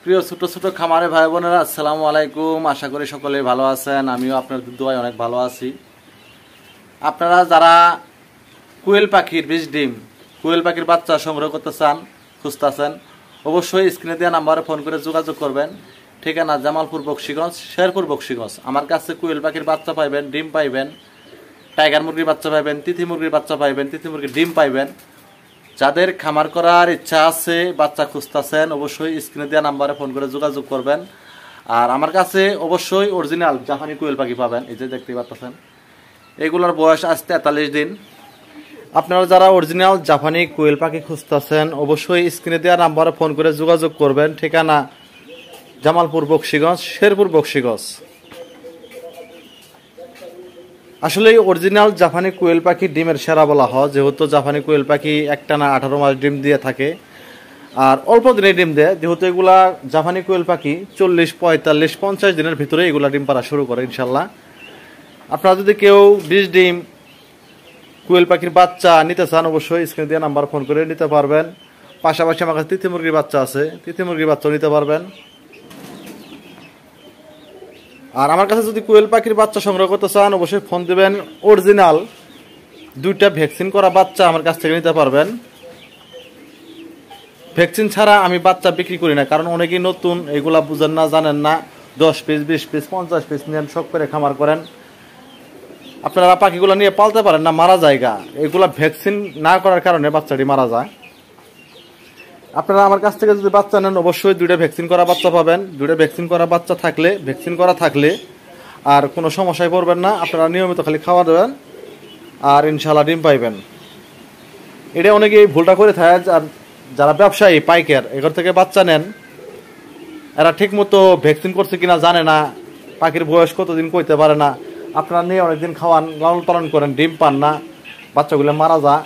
প্রিয় ছোট ছোট খামারে ভাই বোনেরা, আসসালামু আলাইকুম। আশা করি সকলেই ভালো আছেন। আমিও আপনাদের দোয়ায় অনেক ভালো আছি। আপনারা যারা কোয়েল পাখির বীজ ডিম, কোয়েল পাখির বাচ্চা সংগ্রহ করতে চান, খুঁজতেছেন, অবশ্যই স্ক্রিনে দেওয়া নাম্বারে ফোন করে যোগাযোগ করবেন। ঠিকানা জামালপুর বক্সিগঞ্জ, শেরপুর বক্সিগঞ্জ। আমার কাছে কোয়েল পাখির বাচ্চা পাইবেন, ডিম পাইবেন, টাইগার মুরগির বাচ্চা পাইবেন, তিথি মুরগির বাচ্চা পাইবেন, তিথি মুরগির ডিম পাইবেন। যাদের খামার করার ইচ্ছা আছে, বাচ্চা খুঁজতেছেন, অবশ্যই স্ক্রিনে দেওয়া নাম্বারে ফোন করে যোগাযোগ করবেন। আর আমার কাছে অবশ্যই অরিজিনাল জাপানি কোয়েল পাখি পাবেন। এই যে দেখতে পাচ্ছেন, এগুলোর বয়স আজ 43 দিন। আপনারা যারা অরিজিনাল জাপানি কোয়েল পাখি খুঁজতেছেন, অবশ্যই স্ক্রিনে দেওয়া নাম্বারে ফোন করে যোগাযোগ করবেন। ঠিকানা জামালপুর বক্সিগঞ্জ, শেরপুর বক্সিগঞ্জ। আসলে অরিজিনাল জাপানি কোয়েল পাখি ডিমের সেরা বলা হয়, যেহেতু জাপানি কোয়েল পাখি একটানা 18 মাস ডিম দিয়ে থাকে আর অল্প দিনে ডিম দেয়। যেহেতু এগুলা জাপানি কোয়েল পাখি 40, 45, 50 দিনের ভিতরে এগুলা ডিম পাড়া শুরু করে ইনশাল্লাহ। আপনারা যদি কেউ বীজ ডিম কোয়েল পাখির বাচ্চা নিতে চান, অবশ্যই স্ক্রিনে দিয়ে নাম্বার ফোন করে নিতে পারবেন। পাশাপাশি আমার কাছে তিথি মুরগির বাচ্চা আছে, তিথি মুরগির বাচ্চাও নিতে পারবেন। আর আমার কাছে যদি কোয়েল পাখির বাচ্চা সংগ্রহ করতে চান, অবশ্যই ফোন দিবেন। অরিজিনাল 2টা ভ্যাকসিন করা বাচ্চা আমার কাছ থেকে নিতে পারবেন। ভ্যাকসিন ছাড়া আমি বাচ্চা বিক্রি করি না, কারণ অনেকেই নতুন, এগুলা বুঝেন না, জানেন না। 10 পিস, 20 পিস, 50 পিস নিয়ে শখ করে খামার করেন। আপনারা পাখিগুলো নিয়ে পালতে পারেন না, মারা যায়গা। এগুলা ভ্যাকসিন না করার কারণে বাচ্চাটি মারা যায়। আপনারা আমার কাছ থেকে যদি বাচ্চা নেন, অবশ্যই 2টা ভ্যাকসিন করা বাচ্চা পাবেন। 2টা ভ্যাকসিন করা বাচ্চা থাকলে, ভ্যাকসিন করা থাকলে আর কোনো সমস্যায় পড়বেন না। আপনারা নিয়মিত খালি খাওয়া দেবেন আর ইনশাল্লাহ ডিম পাইবেন। এটা অনেকেই ভুলটা করে থাকে। আর যারা ব্যবসায়ী পাইকার এখান থেকে বাচ্চা নেন, এরা ঠিক মতো ভ্যাকসিন করছে কিনা জানে না, পাখির বয়স কতদিন কইতে পারে না। আপনারা নিয়ে অনেকদিন খাওয়ান, লালন পালন করেন, ডিম পান না, বাচ্চাগুলো মারা যায়।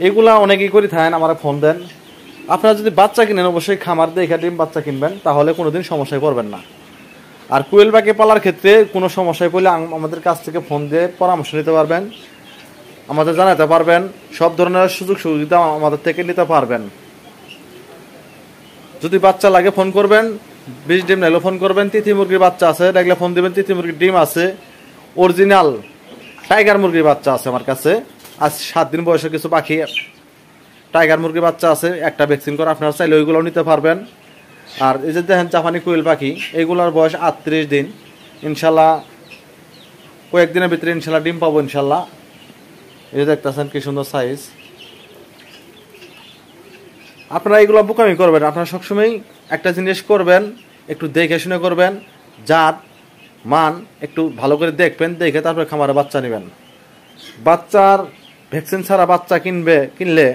এগুলা অনেকেই করে থাকেন, আমার ফোন দেন। আপনারা যদি বাচ্চা কিনেন, অবশ্যই খামার দেখে ডিম বাচ্চা কিনবেন, তাহলে কোনোদিন সমস্যায় পড়বেন না। আর কোয়েল পাখি পালার ক্ষেত্রে কোনো সমস্যায় পড়লে আমাদের কাছ থেকে ফোন দিয়ে পরামর্শ নিতে পারবেন, আমাদের জানাতে পারবেন। সব ধরনের সুযোগ সুবিধা আমাদের থেকে নিতে পারবেন। যদি বাচ্চা লাগে ফোন করবেন, বীজ ডিম নাইলে ফোন করবেন। তিথি মুরগির বাচ্চা আছে, দেখলে ফোন দিবেন। তিথি মুরগির ডিম আছে, অরিজিনাল টাইগার মুরগির বাচ্চা আছে আমার কাছে। আজ 7 দিন বয়সের কিছু পাখি টাইগার মুরগির বাচ্চা আছে, একটা ভ্যাকসিন করে আপনারা চাইলে ওইগুলোও নিতে পারবেন। আর এই যে দেখেন জাপানি কোয়েল পাখি, এইগুলোর বয়স 38 দিন। ইনশাল্লাহ কয়েকদিনের ভিতরে ইনশাল্লাহ ডিম পাবো ইনশাল্লাহ। এই যে দেখতেছেন কি সুন্দর সাইজ। আপনারা এইগুলো বোকামি করবেন। আপনারা সবসময় একটা জিনিস করবেন, একটু দেখে শুনে করবেন। জাত মান একটু ভালো করে দেখবেন, দেখে তারপরে খামারে বাচ্চা নেবেন। বাচ্চার ভ্যাকসিন ছাড়া বাচ্চা কিনলে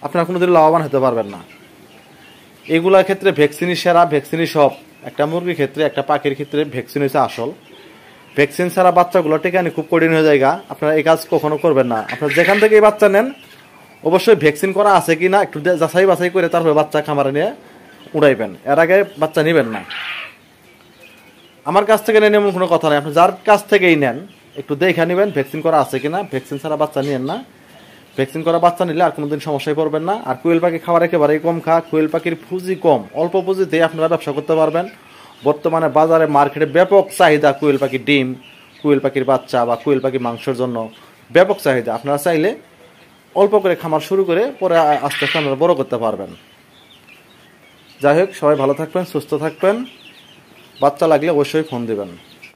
আপনারা কোনোদিন লাভবান হতে পারবেন না। এগুলার ক্ষেত্রে ভ্যাকসিনই সেরা, ভ্যাকসিনই সব। একটা মুরগির ক্ষেত্রে, একটা পাখির ক্ষেত্রে ভ্যাকসিন হচ্ছে আসল। ভ্যাকসিন ছাড়া বাচ্চাগুলো টেকানি খুব কঠিন হয়ে যায়। আপনারা এই কাজ কখনো করবেন না। আপনারা যেখান থেকে এই বাচ্চা নেন, অবশ্যই ভ্যাকসিন করা আছে কি না একটু যাচাই বাছাই করে তারপরে বাচ্চা খামারে নিয়ে উড়াইবেন। এর আগে বাচ্চা নেবেন না। আমার কাছ থেকে নেন এমন কোনো কথা নেই। আপনি যার কাছ থেকেই নেন, একটু দেখে নেবেন ভ্যাকসিন করা আছে কিনা। ভ্যাকসিন ছাড়া বাচ্চা নিয়েন না। ভ্যাকসিন করা বাচ্চা নিলে আর কোনোদিন সমস্যায় পড়বেন না। আর কোয়েল পাখি খাবার একেবারেই কম খা। কোয়েল পাখির পুঁজি কম, অল্প পুঁজিতে আপনারা ব্যবসা করতে পারবেন। বর্তমানে বাজারে মার্কেটে ব্যাপক চাহিদা কোয়েল পাখির ডিম, কোয়েল পাখির বাচ্চা বা কোয়েল পাখির মাংসের জন্য ব্যাপক চাহিদা। আপনারা চাইলে অল্প করে খামার শুরু করে পরে আস্তে আস্তে আপনারা বড় করতে পারবেন। যাই হোক, সবাই ভালো থাকবেন, সুস্থ থাকবেন। বাচ্চা লাগলে অবশ্যই ফোন দেবেন।